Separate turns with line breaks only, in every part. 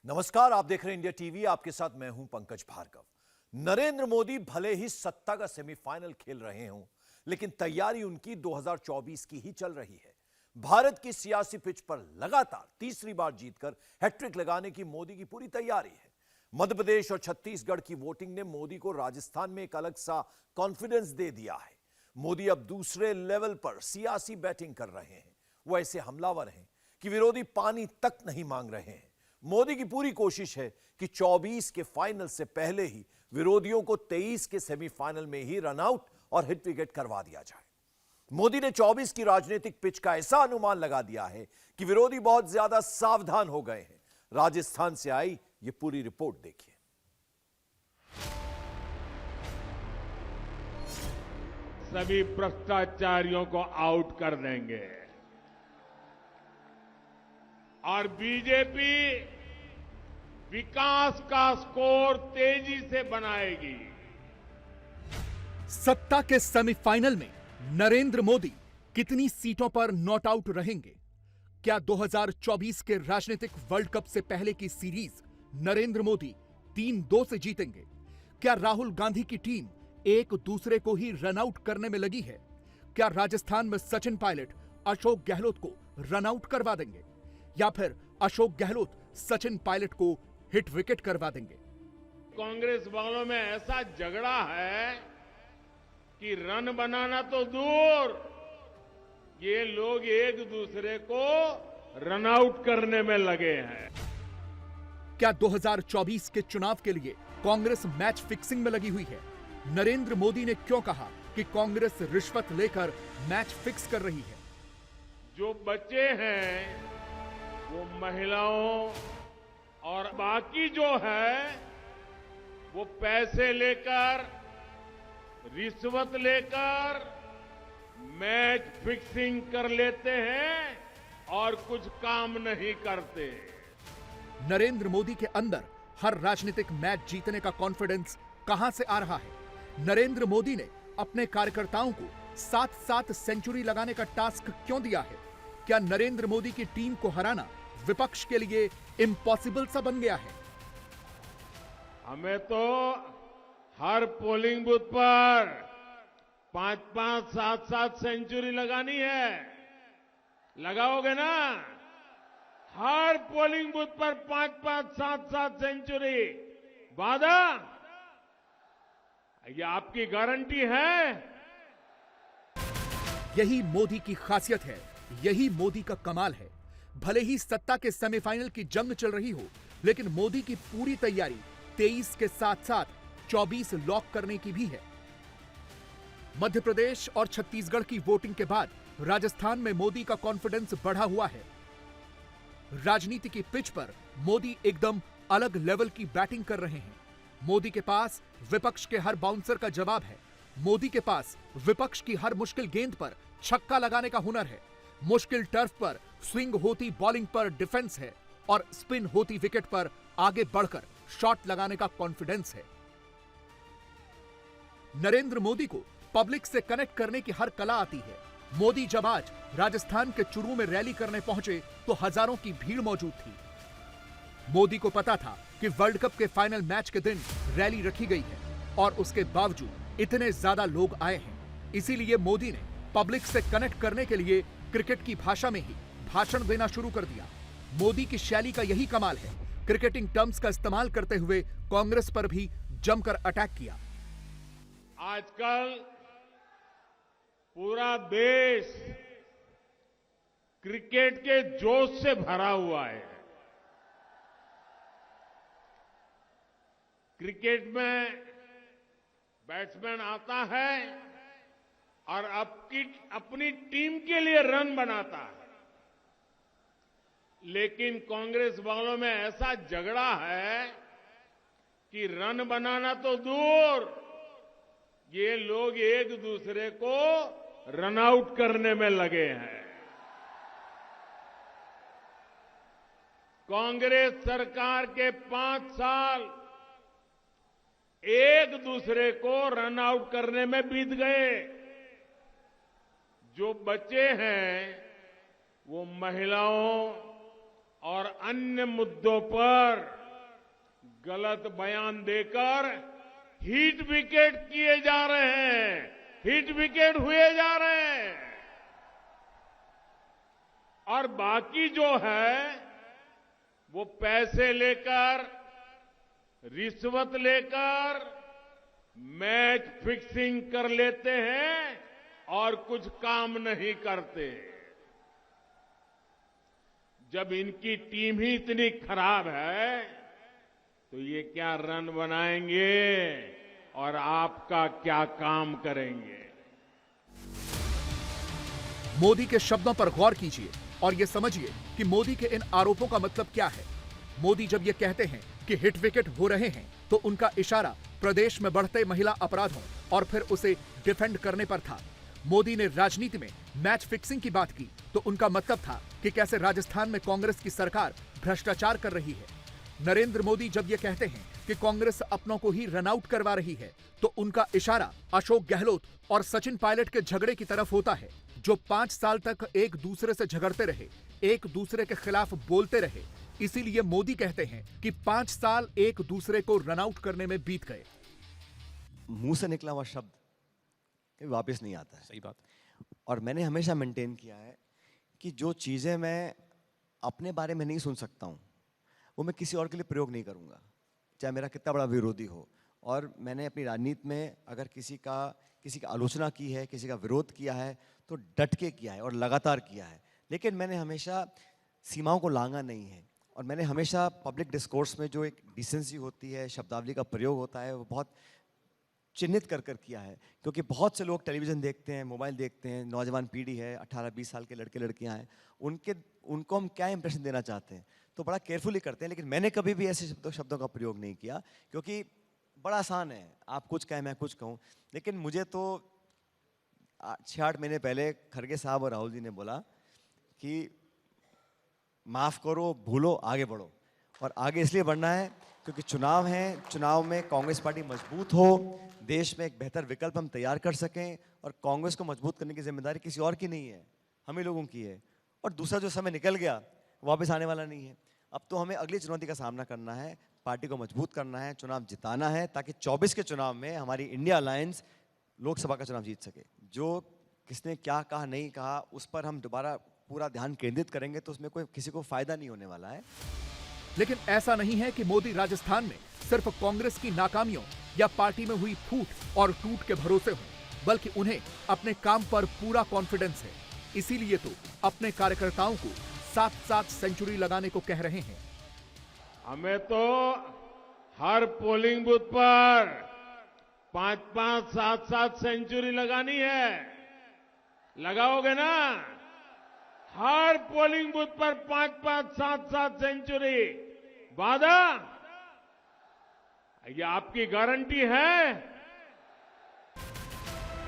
नमस्कार, आप देख रहे हैं इंडिया टीवी। आपके साथ मैं हूं पंकज भार्गव। नरेंद्र मोदी भले ही सत्ता का सेमीफाइनल खेल रहे हों, लेकिन तैयारी उनकी 2024 की ही चल रही है। भारत की सियासी पिच पर लगातार तीसरी बार जीतकर हैट्रिक लगाने की मोदी की पूरी तैयारी है। मध्य प्रदेश और छत्तीसगढ़ की वोटिंग ने मोदी को राजस्थान में एक अलग सा कॉन्फिडेंस दे दिया है। मोदी अब दूसरे लेवल पर सियासी बैटिंग कर रहे हैं। वो ऐसे हमलावर हैं कि विरोधी पानी तक नहीं मांग रहे हैं। मोदी की पूरी कोशिश है कि 24 के फाइनल से पहले ही विरोधियों को 23 के सेमीफाइनल में ही रन आउट और हिट विकेट करवा दिया जाए। मोदी ने 24 की राजनीतिक पिच का ऐसा अनुमान लगा दिया है कि विरोधी बहुत ज्यादा सावधान हो गए हैं। राजस्थान से आई ये पूरी रिपोर्ट देखिए।
सभी भ्रष्टाचारियों को आउट कर देंगे और बीजेपी विकास का स्कोर तेजी से बनाएगी।
सत्ता के सेमीफाइनल में नरेंद्र मोदी कितनी सीटों पर नॉट आउट रहेंगे? क्या 2024 के राजनीतिक वर्ल्ड कप से पहले की सीरीज नरेंद्र मोदी 3-2 से जीतेंगे? क्या राहुल गांधी की टीम एक दूसरे को ही रन आउट करने में लगी है? क्या राजस्थान में सचिन पायलट अशोक गहलोत को रन आउट करवा देंगे या फिर अशोक गहलोत सचिन पायलट को हिट विकेट करवा देंगे?
कांग्रेस वालों में ऐसा झगड़ा है कि रन बनाना तो दूर, ये लोग एक दूसरे को रन आउट करने में लगे हैं।
क्या 2024 के चुनाव के लिए कांग्रेस मैच फिक्सिंग में लगी हुई है? नरेंद्र मोदी ने क्यों कहा कि कांग्रेस रिश्वत लेकर मैच फिक्स कर रही है?
जो बचे हैं वो महिलाओं और बाकी जो है वो पैसे लेकर, रिश्वत लेकर मैच फिक्सिंग कर लेते हैं और कुछ काम नहीं करते।
नरेंद्र मोदी के अंदर हर राजनीतिक मैच जीतने का कॉन्फिडेंस कहां से आ रहा है? नरेंद्र मोदी ने अपने कार्यकर्ताओं को 7-7 सेंचुरी लगाने का टास्क क्यों दिया है? क्या नरेंद्र मोदी की टीम को हराना विपक्ष के लिए इम्पॉसिबल सा बन गया है?
हमें तो हर पोलिंग बूथ पर 5-5, 7-7 सेंचुरी लगानी है। लगाओगे ना? हर पोलिंग बूथ पर 5-5, 7-7 सेंचुरी। वादा? ये आपकी गारंटी है?
यही मोदी की खासियत है, यही मोदी का कमाल है। भले ही सत्ता के सेमीफाइनल की जंग चल रही हो, लेकिन मोदी की पूरी तैयारी 23 के साथ-साथ 24 लॉक करने की भी है। मध्य प्रदेश और छत्तीसगढ़ की वोटिंग के बाद राजस्थान में मोदी का कॉन्फिडेंस बढ़ा हुआ है। राजनीति की पिच पर मोदी एकदम अलग लेवल की बैटिंग कर रहे हैं। मोदी के पास विपक्ष के हर बाउंसर का जवाब है। मोदी के पास विपक्ष की हर मुश्किल गेंद पर छक्का लगाने का हुनर है। मुश्किल टर्फ पर स्विंग होती बॉलिंग पर डिफेंस है और स्पिन होती विकेट पर आगे बढ़कर शॉट लगाने का कॉन्फिडेंस है। नरेंद्र मोदी को पब्लिक से कनेक्ट करने की हर कला आती है। मोदी जब आज राजस्थान के चुरू में रैली करने पहुंचे तो हजारों की भीड़ मौजूद थी। मोदी को पता था कि वर्ल्ड कप के फाइनल मैच के दिन रैली रखी गई है और उसके बावजूद इतने ज्यादा लोग आए हैं। इसीलिए मोदी ने पब्लिक से कनेक्ट करने के लिए क्रिकेट की भाषा में ही भाषण देना शुरू कर दिया। मोदी की शैली का यही कमाल है। क्रिकेटिंग टर्म्स का इस्तेमाल करते हुए कांग्रेस पर भी जमकर अटैक किया।
आजकल पूरा देश क्रिकेट के जोश से भरा हुआ है। क्रिकेट में बैट्समैन आता है और अपनी टीम के लिए रन बनाता है, लेकिन कांग्रेस वालों में ऐसा झगड़ा है कि रन बनाना तो दूर, ये लोग एक दूसरे को रन आउट करने में लगे हैं। कांग्रेस सरकार के 5 साल एक दूसरे को रन आउट करने में बीत गए। जो बचे हैं वो महिलाओं और अन्य मुद्दों पर गलत बयान देकर हिट विकेट किए जा रहे हैं, हिट विकेट हुए जा रहे हैं। और बाकी जो है वो पैसे लेकर, रिश्वत लेकर मैच फिक्सिंग कर लेते हैं और कुछ काम नहीं करते। जब इनकी टीम ही इतनी खराब है तो ये क्या रन बनाएंगे और आपका क्या काम करेंगे।
मोदी के शब्दों पर गौर कीजिए और यह समझिए कि मोदी के इन आरोपों का मतलब क्या है। मोदी जब ये कहते हैं कि हिट विकेट हो रहे हैं तो उनका इशारा प्रदेश में बढ़ते महिला अपराधों और फिर उसे डिफेंड करने पर था। मोदी ने राजनीति में मैच फिक्सिंग की बात की तो उनका मतलब था कि कैसे राजस्थान में कांग्रेस की सरकार भ्रष्टाचार कर रही है। नरेंद्र मोदी जब ये कहते हैं कि कांग्रेस अपनों को ही रन आउट करवा रही है तो उनका इशारा अशोक गहलोत और सचिन पायलट के झगड़े की तरफ होता है, जो 5 साल तक एक दूसरे से झगड़ते रहे, एक दूसरे के खिलाफ बोलते रहे। इसीलिए मोदी कहते हैं कि 5 साल एक दूसरे को रन आउट करने में बीत गए।
मुंह से निकला हुआ शब्द कभी वापस नहीं आता है।
सही बात।
और मैंने हमेशा मेंटेन किया है कि जो चीज़ें मैं अपने बारे में नहीं सुन सकता हूँ वो मैं किसी और के लिए प्रयोग नहीं करूँगा, चाहे मेरा कितना बड़ा विरोधी हो। और मैंने अपनी राजनीति में अगर किसी का आलोचना की है, किसी का विरोध किया है तो डट के किया है और लगातार किया है। लेकिन मैंने हमेशा सीमाओं को लांघा नहीं है और मैंने हमेशा पब्लिक डिस्कोर्स में जो एक डिसेंसी होती है, शब्दावली का प्रयोग होता है, वो बहुत चिन्हित कर किया है। क्योंकि बहुत से लोग टेलीविज़न देखते हैं, मोबाइल देखते हैं, नौजवान पीढ़ी है, 18-20 साल के लड़के लड़कियां हैं, उनको हम क्या इंप्रेशन देना चाहते हैं तो बड़ा केयरफुली करते हैं। लेकिन मैंने कभी भी ऐसे शब्दों का प्रयोग नहीं किया क्योंकि बड़ा आसान है, आप कुछ कहें मैं कुछ कहूँ। लेकिन मुझे तो 6-8 महीने पहले खड़गे साहब और राहुल जी ने बोला कि माफ़ करो, भूलो, आगे बढ़ो। और आगे इसलिए बढ़ना है क्योंकि चुनाव हैं, चुनाव में कांग्रेस पार्टी मजबूत हो, देश में एक बेहतर विकल्प हम तैयार कर सकें। और कांग्रेस को मजबूत करने की जिम्मेदारी किसी और की नहीं है, हम ही लोगों की है। और दूसरा जो समय निकल गया वापस आने वाला नहीं है। अब तो हमें अगली चुनौती का सामना करना है, पार्टी को मजबूत करना है, चुनाव जिताना है ताकि 24 के चुनाव में हमारी इंडिया अलायंस लोकसभा का चुनाव जीत सके। जो किसने क्या कहा नहीं कहा उस पर हम दोबारा पूरा ध्यान केंद्रित करेंगे तो उसमें कोई किसी को फायदा नहीं होने वाला है।
लेकिन ऐसा नहीं है कि मोदी राजस्थान में सिर्फ कांग्रेस की नाकामियों या पार्टी में हुई फूट और टूट के भरोसे हों, बल्कि उन्हें अपने काम पर पूरा कॉन्फिडेंस है। इसीलिए तो अपने कार्यकर्ताओं को 7-7 सेंचुरी लगाने को कह रहे हैं।
हमें तो हर पोलिंग बूथ पर 5-5, 7-7 सेंचुरी लगानी है। लगाओगे ना? हर पोलिंग बूथ पर 5-5, 7-7 सेंचुरी। वादा? ये आपकी गारंटी है?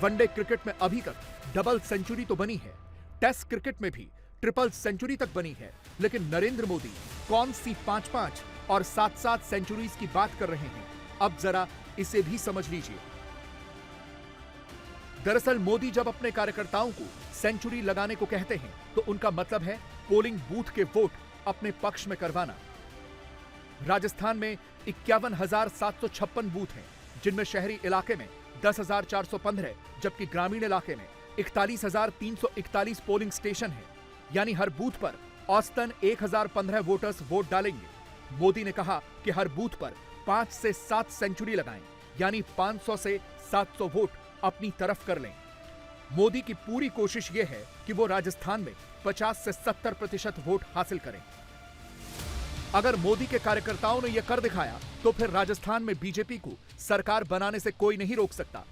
वनडे क्रिकेट में अभी तक डबल सेंचुरी तो बनी है, टेस्ट क्रिकेट में भी ट्रिपल सेंचुरी तक बनी है, लेकिन नरेंद्र मोदी कौन सी 5-5 और 7-7 सेंचुरीज की बात कर रहे हैं, अब जरा इसे भी समझ लीजिए। दरअसल मोदी जब अपने कार्यकर्ताओं को सेंचुरी लगाने को कहते हैं तो उनका मतलब है पोलिंग बूथ के वोट अपने पक्ष में करवाना। राजस्थान में 51,756 बूथ हैं, जिनमें शहरी इलाके में 10,415, जबकि ग्रामीण इलाके में 41,341 पोलिंग स्टेशन है। यानी हर बूथ पर औसतन 1,015 वोटर्स वोट डालेंगे। मोदी ने कहा कि हर बूथ पर 5 से 7 सेंचुरी लगाएं, यानी 500 से 700 वोट अपनी तरफ कर लें। मोदी की पूरी कोशिश यह है कि वो राजस्थान में 50 से 70% वोट हासिल करें। अगर मोदी के कार्यकर्ताओं ने यह कर दिखाया तो फिर राजस्थान में बीजेपी को सरकार बनाने से कोई नहीं रोक सकता,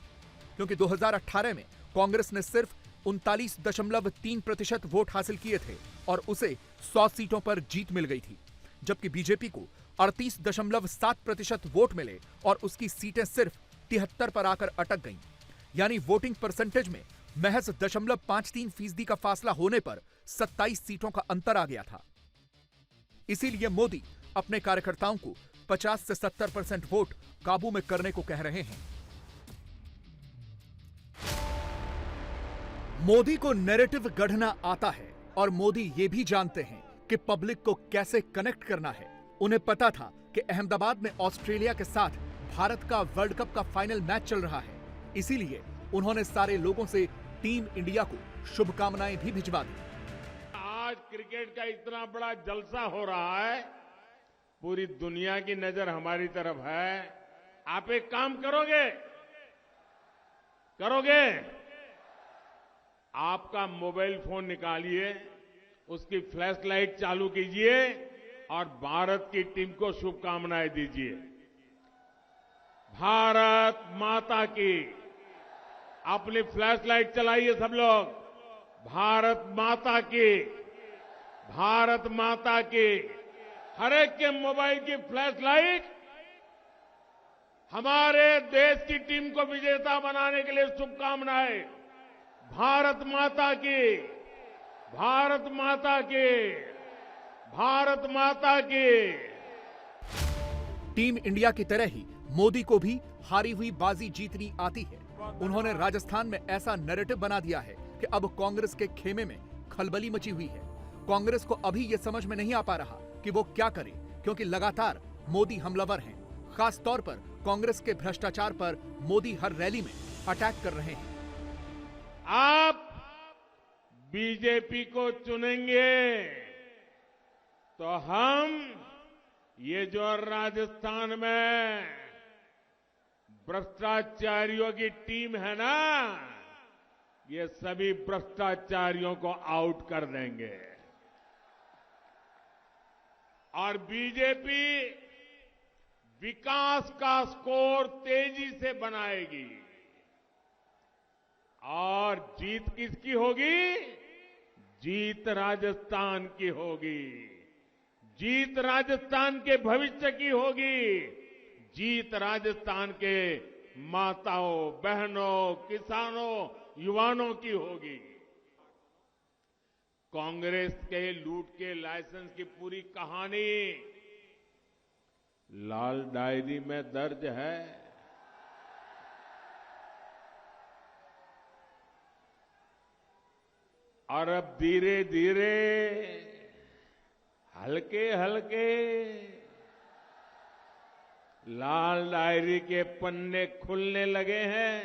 क्योंकि 2018 में कांग्रेस ने सिर्फ 39.3% वोट हासिल किए थे और उसे 100 सीटों पर जीत मिल गई थी, जबकि बीजेपी को 38.7% वोट मिले और उसकी सीटें सिर्फ 73 पर आकर अटक गईं। यानी वोटिंग परसेंटेज में महज 0.53% का फासला होने पर 27 सीटों का अंतर आ गया था। इसीलिए मोदी अपने कार्यकर्ताओं को 50 से 70% वोट काबू में करने को कह रहे हैं। मोदी को नैरेटिव गढ़ना आता है और मोदी ये भी जानते हैं कि पब्लिक को कैसे कनेक्ट करना है। उन्हें पता था कि अहमदाबाद में ऑस्ट्रेलिया के साथ भारत का वर्ल्ड कप का फाइनल मैच चल रहा है, इसीलिए उन्होंने सारे लोगों से टीम इंडिया को शुभकामनाएं भी भिजवा दी।
आज क्रिकेट का इतना बड़ा जलसा हो रहा है, पूरी दुनिया की नजर हमारी तरफ है। आप एक काम करोगे? आपका मोबाइल फोन निकालिए, उसकी फ्लैश लाइट चालू कीजिए और भारत की टीम को शुभकामनाएं दीजिए। भारत माता की, अपनी फ्लैश लाइट चलाइए सब लोग। भारत माता की, भारत माता की। हर एक के मोबाइल की फ्लैश लाइट हमारे देश की टीम को विजेता बनाने के लिए शुभकामनाएं। भारत माता की, भारत माता की, भारत माता की।
टीम इंडिया की तरह ही मोदी को भी हारी हुई बाजी जीतनी आती है। उन्होंने राजस्थान में ऐसा नैरेटिव बना दिया है कि अब कांग्रेस के खेमे में खलबली मची हुई है। कांग्रेस को अभी यह समझ में नहीं आ पा रहा कि वो क्या करे, क्योंकि लगातार मोदी हमलावर हैं। खास तौर पर कांग्रेस के भ्रष्टाचार पर मोदी हर रैली में अटैक कर रहे हैं।
आप बीजेपी को चुनेंगे तो हम ये जो राजस्थान में भ्रष्टाचारियों की टीम है ना, ये सभी भ्रष्टाचारियों को आउट कर देंगे और बीजेपी विकास का स्कोर तेजी से बनाएगी। और जीत किसकी होगी? जीत राजस्थान की होगी। जीत राजस्थान के भविष्य की होगी। जीत राजस्थान के माताओं, बहनों, किसानों, युवाओं की होगी। कांग्रेस के लूट के लाइसेंस की पूरी कहानी लाल डायरी में दर्ज है। और अब धीरे धीरे हल्के हल्के लाल डायरी के पन्ने खुलने लगे हैं।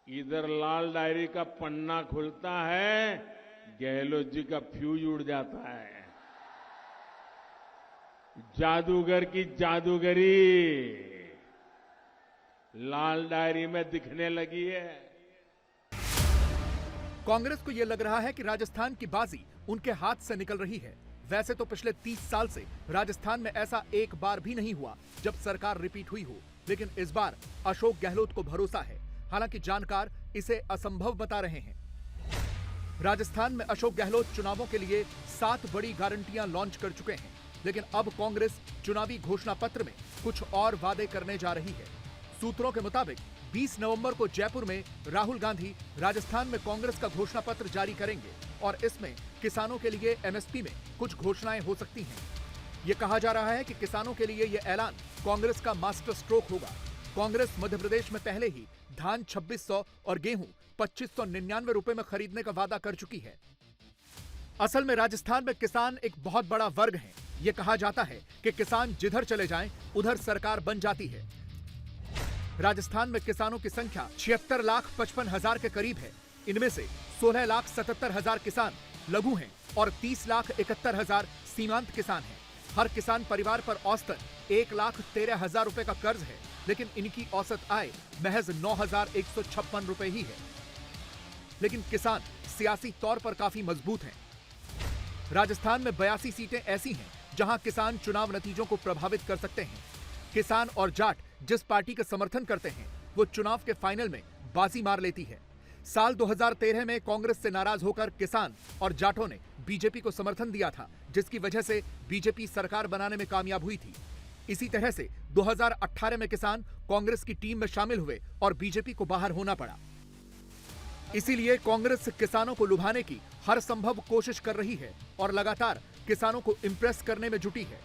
इधर लाल डायरी का पन्ना खुलता है, गहलोत जी का फ्यूज उड़ जाता है। जादूगर की जादूगरी लाल डायरी में दिखने लगी है।
कांग्रेस को यह लग रहा है कि राजस्थान की बाजी उनके हाथ से निकल रही है। वैसे तो पिछले 30 साल से राजस्थान में ऐसा एक बार भी नहीं हुआ जब सरकार रिपीट हुई हो, लेकिन इस बार अशोक गहलोत को भरोसा है। हालांकि जानकार इसे असंभव बता रहे हैं। राजस्थान में अशोक गहलोत चुनावों के लिए 7 बड़ी गारंटियां लॉन्च कर चुके हैं, लेकिन अब कांग्रेस चुनावी घोषणा पत्र में कुछ और वादे करने जा रही है। सूत्रों के मुताबिक 20 नवंबर को जयपुर में राहुल गांधी राजस्थान में कांग्रेस का घोषणा पत्र जारी करेंगे और इसमें किसानों के लिए एमएसपी में कुछ घोषणाएं हो सकती हैं। यह कहा जा रहा है कि किसानों के लिए यह ऐलान कांग्रेस का मास्टर स्ट्रोक होगा। कांग्रेस मध्य प्रदेश में पहले ही धान 2600 और गेहूं 2599 रुपए में खरीदने का वादा कर चुकी है। असल में राजस्थान में किसान एक बहुत बड़ा वर्ग है। यह कहा जाता है कि किसान जिधर चले जाएं, उधर सरकार बन जाती है। राजस्थान में किसानों की संख्या 76,55,000 के करीब है। इनमें से 16,77,000 किसान लघु हैं और 30,71,000 सीमांत किसान हैं। हर किसान परिवार पर औसतन 1,13,000 रुपए का कर्ज है, लेकिन इनकी औसत आय महज 9,156 रुपए ही है। लेकिन किसान सियासी तौर पर काफी मजबूत हैं। राजस्थान में 82 सीटें ऐसी हैं जहां किसान चुनाव नतीजों को प्रभावित कर सकते हैं। किसान और जाट जिस पार्टी का समर्थन करते हैं, वो चुनाव के फाइनल में बाजी मार लेती है। साल 2013 में कांग्रेस से नाराज होकर किसान और जाटों ने बीजेपी को समर्थन दिया था, जिसकी वजह से बीजेपी सरकार बनाने में कामयाब हुई थी। इसी तरह से 2018 में किसान कांग्रेस की टीम में शामिल हुए और बीजेपी को बाहर होना पड़ा। इसीलिए कांग्रेस किसानों को लुभाने की हर संभव कोशिश कर रही है और लगातार किसानों को इंप्रेस करने में जुटी है।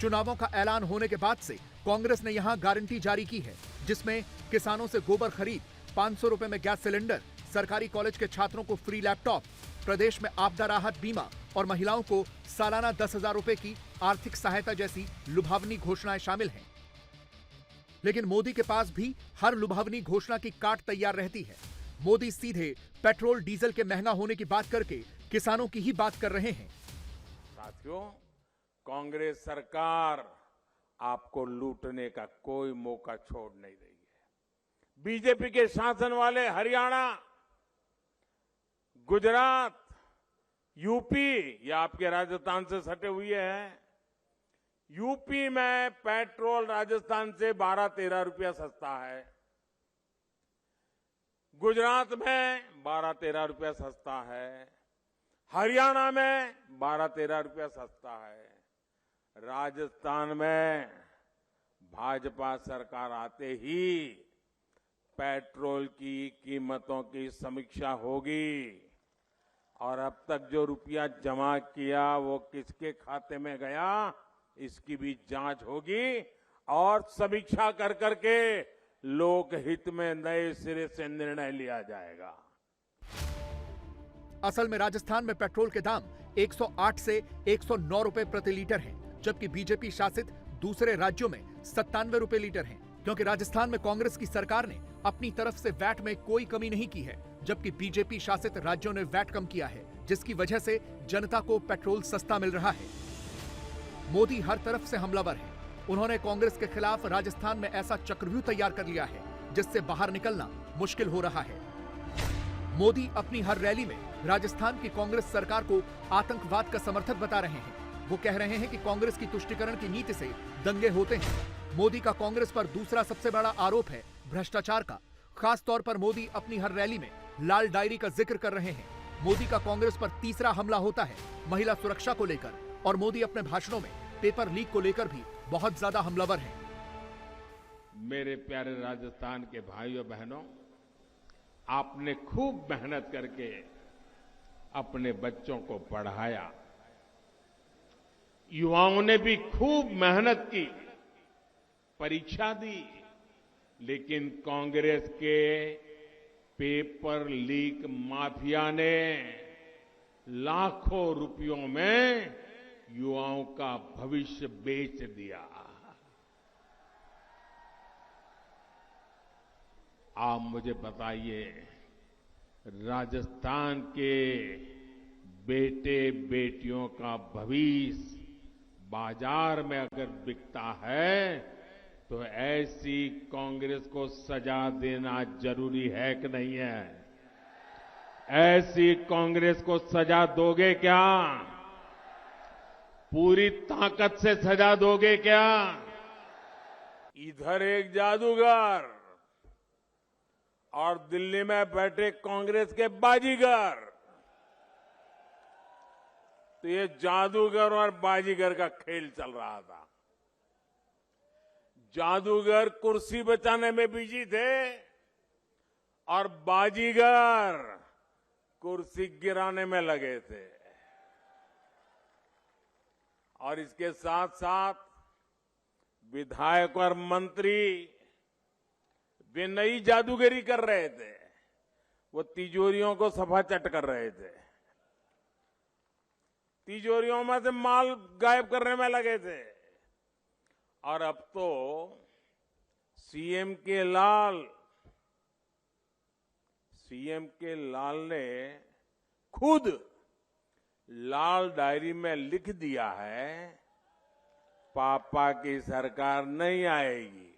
चुनावों का ऐलान होने के बाद से कांग्रेस ने यहां गारंटी जारी की है, जिसमें किसानों से गोबर खरीद, 500 रुपए में गैस सिलेंडर, सरकारी कॉलेज के छात्रों को फ्री लैपटॉप, प्रदेश में आपदा राहत बीमा और महिलाओं को सालाना 10,000 रुपए की आर्थिक सहायता जैसी लुभावनी घोषणाएं शामिल हैं। लेकिन मोदी के पास भी हर लुभावनी घोषणा की काट तैयार रहती है। मोदी सीधे पेट्रोल डीजल के महंगा होने की बात करके किसानों की ही बात कर रहे हैं।
साथियों, कांग्रेस सरकार आपको लूटने का कोई मौका छोड़ नहीं रही है। बीजेपी के शासन वाले हरियाणा, गुजरात, यूपी या आपके राजस्थान से सटे हुए हैं। यूपी में पेट्रोल राजस्थान से 12-13 रुपया सस्ता है। गुजरात में 12-13 रुपया सस्ता है। हरियाणा में 12-13 रुपया सस्ता है। राजस्थान में भाजपा सरकार आते ही पेट्रोल की कीमतों की समीक्षा होगी और अब तक जो रुपया जमा किया वो किसके खाते में गया, इसकी भी जांच होगी और समीक्षा कर करके लोकहित में नए सिरे से निर्णय लिया जाएगा।
असल में राजस्थान में पेट्रोल के दाम 108 से 109 रुपए प्रति लीटर हैं, जबकि बीजेपी शासित दूसरे राज्यों में 97 रुपए लीटर हैं, क्योंकि राजस्थान में कांग्रेस की सरकार ने अपनी तरफ से वैट में कोई कमी नहीं की है, जबकि बीजेपी शासित राज्यों ने वैट कम किया है, जिसकी वजह से जनता को पेट्रोल सस्ता मिल रहा है। मोदी हर तरफ से हमलावर है। उन्होंने कांग्रेस के खिलाफ राजस्थान में ऐसा चक्रव्यूह तैयार कर लिया है जिससे बाहर निकलना मुश्किल हो रहा है। मोदी अपनी हर रैली में राजस्थान की कांग्रेस सरकार को आतंकवाद का समर्थक बता रहे हैं। वो कह रहे हैं कि कांग्रेस की तुष्टीकरण की नीति से दंगे होते हैं। मोदी का कांग्रेस पर दूसरा सबसे बड़ा आरोप है भ्रष्टाचार का। खास तौर पर मोदी अपनी हर रैली में लाल डायरी का जिक्र कर रहे हैं। मोदी का कांग्रेस पर तीसरा हमला होता है महिला सुरक्षा को लेकर, और मोदी अपने भाषणों में पेपर लीक को लेकर भी बहुत ज्यादा हमलावर हैं।
मेरे प्यारे राजस्थान के भाइयों बहनों, आपने खूब मेहनत करके अपने बच्चों को पढ़ाया। युवाओं ने भी खूब मेहनत की, परीक्षा दी, लेकिन कांग्रेस के पेपर लीक माफिया ने लाखों रुपयों में युवाओं का भविष्य बेच दिया। आप मुझे बताइए, राजस्थान के बेटे बेटियों का भविष्य बाजार में अगर बिकता है तो ऐसी कांग्रेस को सजा देना जरूरी है कि नहीं है? ऐसी कांग्रेस को सजा दोगे क्या? पूरी ताकत से सजा दोगे क्या? इधर एक जादूगर और दिल्ली में बैठे कांग्रेस के बाजीगर। तो ये जादूगर और बाजीगर का खेल चल रहा था। जादूगर कुर्सी बचाने में बिजी थे और बाजीगर कुर्सी गिराने में लगे थे। और इसके साथ साथ विधायक और मंत्री वे नई जादूगरी कर रहे थे। वो तिजोरियों को सफाचट कर रहे थे, तिजोरियों में से माल गायब करने में लगे थे। और अब तो सीएम के लाल ने खुद लाल डायरी में लिख दिया है, पापा की सरकार नहीं आएगी,